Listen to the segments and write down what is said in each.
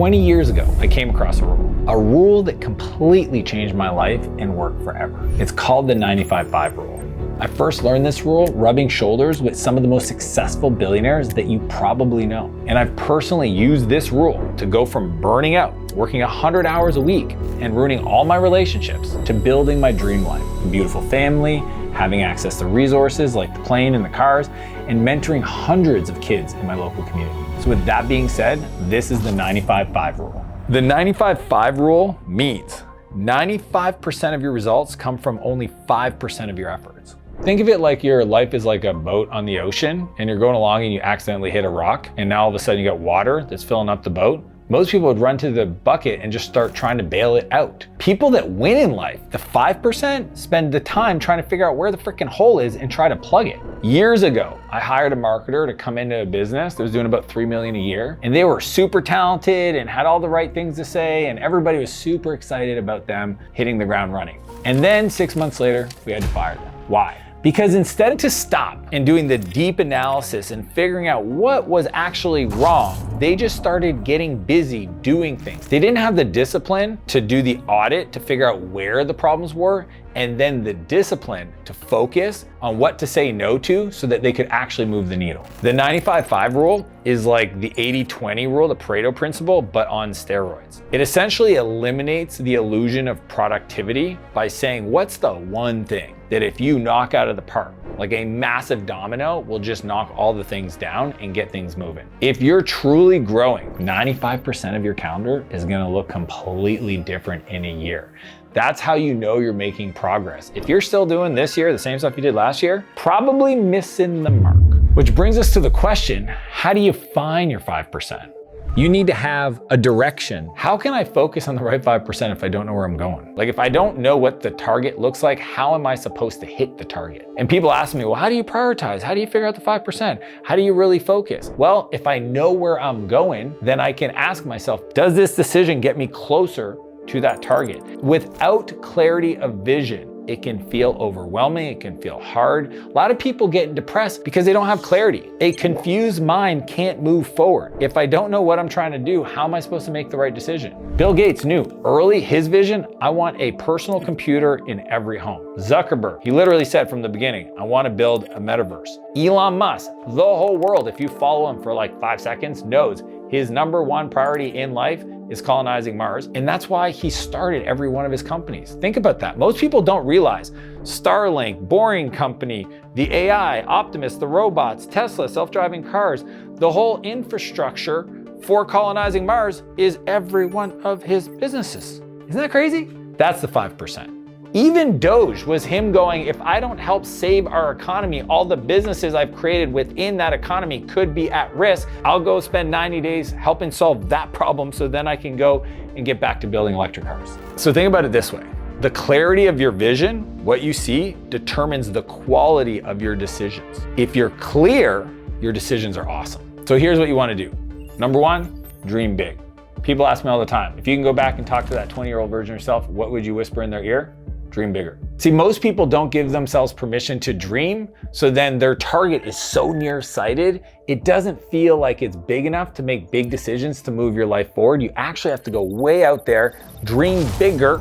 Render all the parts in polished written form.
20 years ago, I came across a rule that completely changed my life and worked forever. It's called the 95-5 rule. I first learned this rule rubbing shoulders with some of the most successful billionaires that you probably know. And I've personally used this rule to go from burning out, working 100 hours a week, and ruining all my relationships to building my dream life. A beautiful family, having access to resources like the plane and the cars, and mentoring hundreds of kids in my local community. So with that being said, this is the 95-5 rule. The 95-5 rule means 95% of your results come from only 5% of your efforts. Think of it like your life is like a boat on the ocean and you're going along and you accidentally hit a rock and now all of a sudden you got water that's filling up the boat. Most people would run to the bucket and just start trying to bail it out. People that win in life, the 5%, spend the time trying to figure out where the freaking hole is and try to plug it. Years ago, I hired a marketer to come into a business that was doing about $3 million a year, and they were super talented and had all the right things to say, and everybody was super excited about them hitting the ground running. And then 6 months later, we had to fire them. Why? Because instead to stop and doing the deep analysis and figuring out what was actually wrong, they just started getting busy doing things. They didn't have the discipline to do the audit to figure out where the problems were, and then the discipline to focus on what to say no to so that they could actually move the needle. The 95-5 rule is like the 80-20 rule, the Pareto principle, but on steroids. It essentially eliminates the illusion of productivity by saying, what's the one thing that if you knock out of the park, like a massive domino will just knock all the things down and get things moving. If you're truly growing, 95% of your calendar is gonna look completely different in a year. That's how you know you're making progress. If you're still doing this year the same stuff you did last year, probably missing the mark. Which brings us to the question, how do you find your 5%? You need to have a direction. How can I focus on the right 5% if I don't know where I'm going? Like if I don't know what the target looks like, how am I supposed to hit the target? And people ask me, well, how do you prioritize? How do you figure out the 5%? How do you really focus? Well, if I know where I'm going, then I can ask myself, does this decision get me closer to that target? Without clarity of vision, it can feel overwhelming, it can feel hard. A lot of people get depressed because they don't have clarity. A confused mind can't move forward. If I don't know what I'm trying to do, how am I supposed to make the right decision? Bill Gates knew early his vision, I want a personal computer in every home. Zuckerberg, he literally said from the beginning, I want to build a metaverse. Elon Musk, the whole world, if you follow him for like 5 seconds, knows his number one priority in life is colonizing Mars. And that's why he started every one of his companies. Think about that. Most people don't realize Starlink, Boring Company, the AI, Optimus, the robots, Tesla, self-driving cars, the whole infrastructure for colonizing Mars is every one of his businesses. Isn't that crazy? That's the 5%. Even Doge was him going, if I don't help save our economy, all the businesses I've created within that economy could be at risk. I'll go spend 90 days helping solve that problem so then I can go and get back to building electric cars. So think about it this way. The clarity of your vision, what you see, determines the quality of your decisions. If you're clear, your decisions are awesome. So here's what you want to do. Number one, dream big. People ask me all the time, if you can go back and talk to that 20-year-old version of yourself, what would you whisper in their ear? Dream bigger. See, most people don't give themselves permission to dream, so then their target is so nearsighted, it doesn't feel like it's big enough to make big decisions to move your life forward. You actually have to go way out there, dream bigger,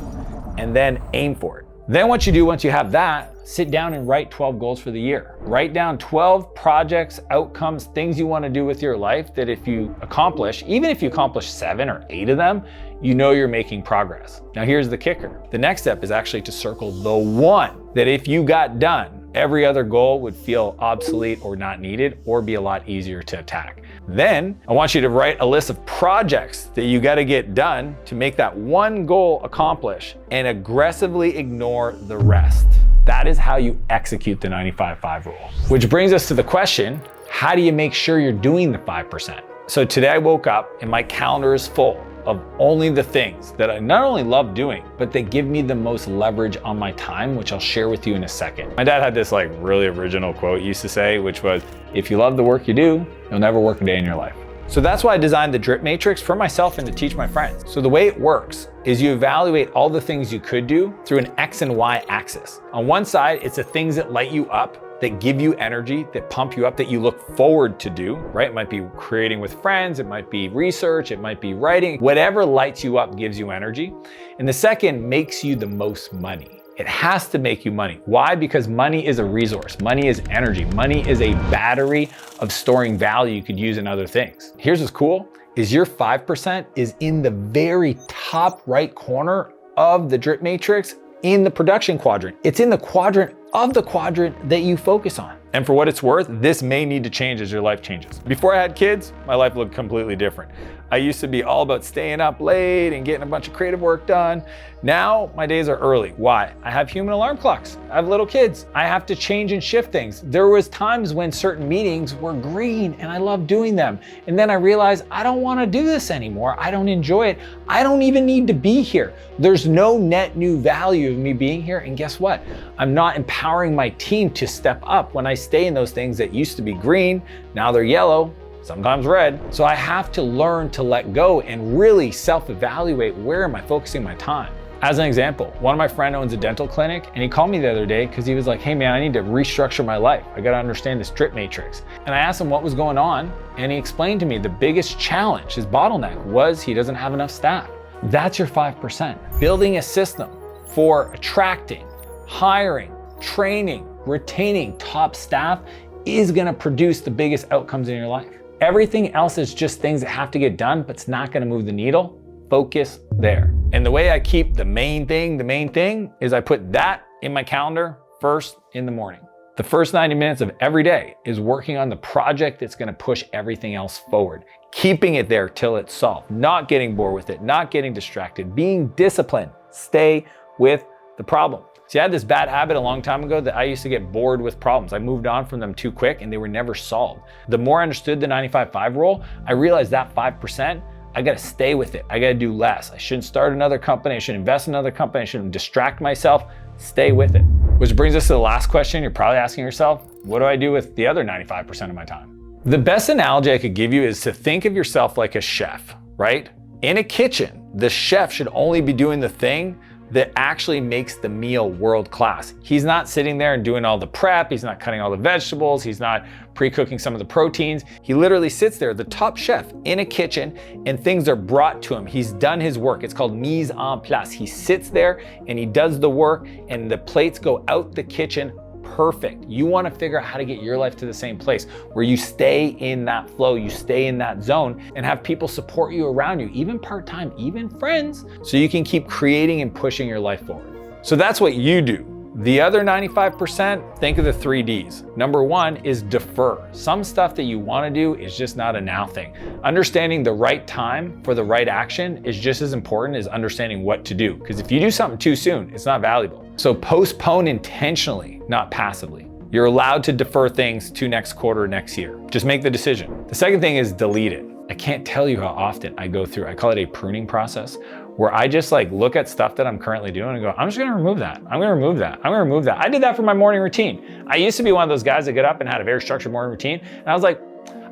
and then aim for it. Then what you do once you have that, sit down and write 12 goals for the year. Write down 12 projects, outcomes, things you want to do with your life that if you accomplish, even if you accomplish 7 or 8 of them, you know you're making progress. Now here's the kicker. The next step is actually to circle the one that if you got done, every other goal would feel obsolete or not needed or be a lot easier to attack. Then I want you to write a list of projects that you got to get done to make that one goal accomplish and aggressively ignore the rest. That is how you execute the 95-5 rule. Which brings us to the question, how do you make sure you're doing the 5%? So today I woke up and my calendar is full of only the things that I not only love doing, but they give me the most leverage on my time, which I'll share with you in a second. My dad had this like really original quote he used to say, which was, if you love the work you do, you'll never work a day in your life. So that's why I designed the drip matrix for myself and to teach my friends. So the way it works is you evaluate all the things you could do through an X and Y axis. On one side, it's the things that light you up that give you energy, that pump you up, that you look forward to do, right? It might be creating with friends, it might be research, it might be writing, whatever lights you up gives you energy. And the second makes you the most money. It has to make you money. Why? Because money is a resource. Money is energy. Money is a battery of storing value you could use in other things. Here's what's cool, is your 5% is in the very top right corner of the drip matrix in the production quadrant. It's in the quadrant of the quadrant that you focus on. And for what it's worth, this may need to change as your life changes. Before I had kids, my life looked completely different. I used to be all about staying up late and getting a bunch of creative work done. Now my days are early. Why? I have human alarm clocks. I have little kids. I have to change and shift things. There was times when certain meetings were green and I loved doing them. And then I realized I don't want to do this anymore. I don't enjoy it. I don't even need to be here. There's no net new value of me being here. And guess what? I'm not empowering my team to step up when I stay in those things that used to be green. Now they're yellow, sometimes red. So I have to learn to let go and really self-evaluate, where am I focusing my time? As an example, one of my friends owns a dental clinic and he called me the other day because he was like, hey man, I need to restructure my life. I got to understand this drip matrix. And I asked him what was going on and he explained to me the biggest challenge, his bottleneck, was he doesn't have enough staff. That's your 5%. Building a system for attracting, hiring, training, retaining top staff is going to produce the biggest outcomes in your life. Everything else is just things that have to get done, but it's not going to move the needle. Focus there. And the way I keep the main thing is I put that in my calendar first in the morning. The first 90 minutes of every day is working on the project that's going to push everything else forward. Keeping it there till it's solved, not getting bored with it, not getting distracted, being disciplined. Stay with the problem. See, I had this bad habit a long time ago that I used to get bored with problems. I moved on from them too quick and they were never solved. The more I understood the 95-5 rule, I realized that 5%, I gotta stay with it. I gotta do less. I shouldn't start another company. I shouldn't invest in another company. I shouldn't distract myself. Stay with it. Which brings us to the last question you're probably asking yourself. What do I do with the other 95% of my time? The best analogy I could give you is to think of yourself like a chef, right? In a kitchen, the chef should only be doing the thing that actually makes the meal world class. He's not sitting there and doing all the prep. He's not cutting all the vegetables. He's not pre-cooking some of the proteins. He literally sits there, the top chef in a kitchen, and things are brought to him. He's done his work. It's called mise en place. He sits there and he does the work and the plates go out the kitchen perfect. You want to figure out how to get your life to the same place where you stay in that flow, you stay in that zone, and have people support you around you, even part-time, even friends, so you can keep creating and pushing your life forward. So that's what you do. The other 95%, think of the 3 Ds. Number 1 is defer. Some stuff that you want to do is just not a now thing. Understanding the right time for the right action is just as important as understanding what to do. Because if you do something too soon, it's not valuable. So postpone intentionally, not passively. You're allowed to defer things to next quarter, next year. Just make the decision. The second thing is delete it. I can't tell you how often I go through, I call it a pruning process, where I just like look at stuff that I'm currently doing and go, I'm just gonna remove that. I'm gonna remove that. I'm gonna remove that. I did that for my morning routine. I used to be one of those guys that get up and had a very structured morning routine. And I was like,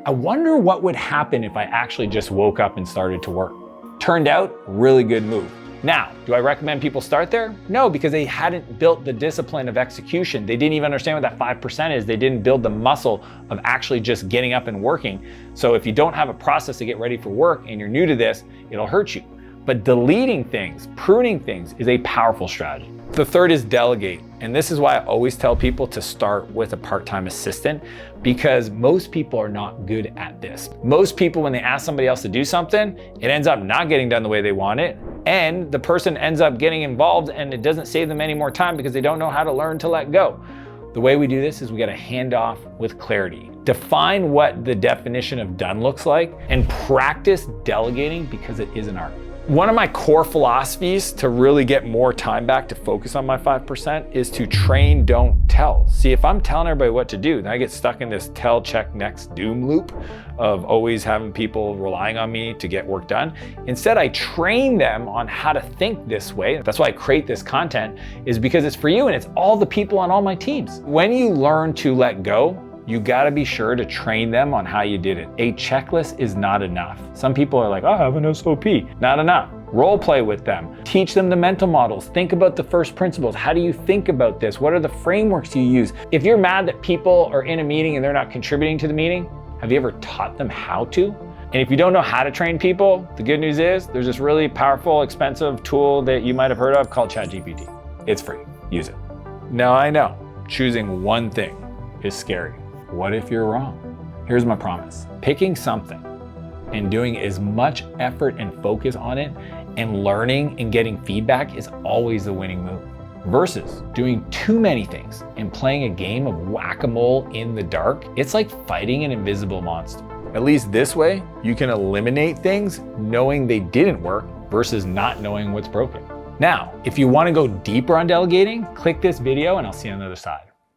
I wonder what would happen if I actually just woke up and started to work. Turned out, really good move. Now, do I recommend people start there? No, because they hadn't built the discipline of execution. They didn't even understand what that 5% is. They didn't build the muscle of actually just getting up and working. So if you don't have a process to get ready for work and you're new to this, it'll hurt you. But deleting things, pruning things is a powerful strategy. The third is delegate. And this is why I always tell people to start with a part-time assistant, because most people are not good at this. Most people, when they ask somebody else to do something, it ends up not getting done the way they want it. And the person ends up getting involved and it doesn't save them any more time because they don't know how to learn to let go. The way we do this is we got to hand off with clarity. Define what the definition of done looks like and practice delegating, because it is an art. One of my core philosophies to really get more time back to focus on my 5% is to train, don't tell. See, if I'm telling everybody what to do, then I get stuck in this tell, check, next doom loop of always having people relying on me to get work done. Instead, I train them on how to think this way. That's why I create this content, is because it's for you and it's all the people on all my teams. When you learn to let go, you gotta be sure to train them on how you did it. A checklist is not enough. Some people are like, I have an SOP. Not enough. Role play with them. Teach them the mental models. Think about the first principles. How do you think about this? What are the frameworks you use? If you're mad that people are in a meeting and they're not contributing to the meeting, have you ever taught them how to? And if you don't know how to train people, the good news is there's this really powerful, expensive tool that you might have heard of called ChatGPT. It's free. Use it. Now I know choosing one thing is scary. What if you're wrong? Here's my promise. Picking something and doing as much effort and focus on it and learning and getting feedback is always the winning move. Versus doing too many things and playing a game of whack-a-mole in the dark, it's like fighting an invisible monster. At least this way, you can eliminate things knowing they didn't work versus not knowing what's broken. Now, if you want to go deeper on delegating, click this video and I'll see you on the other side.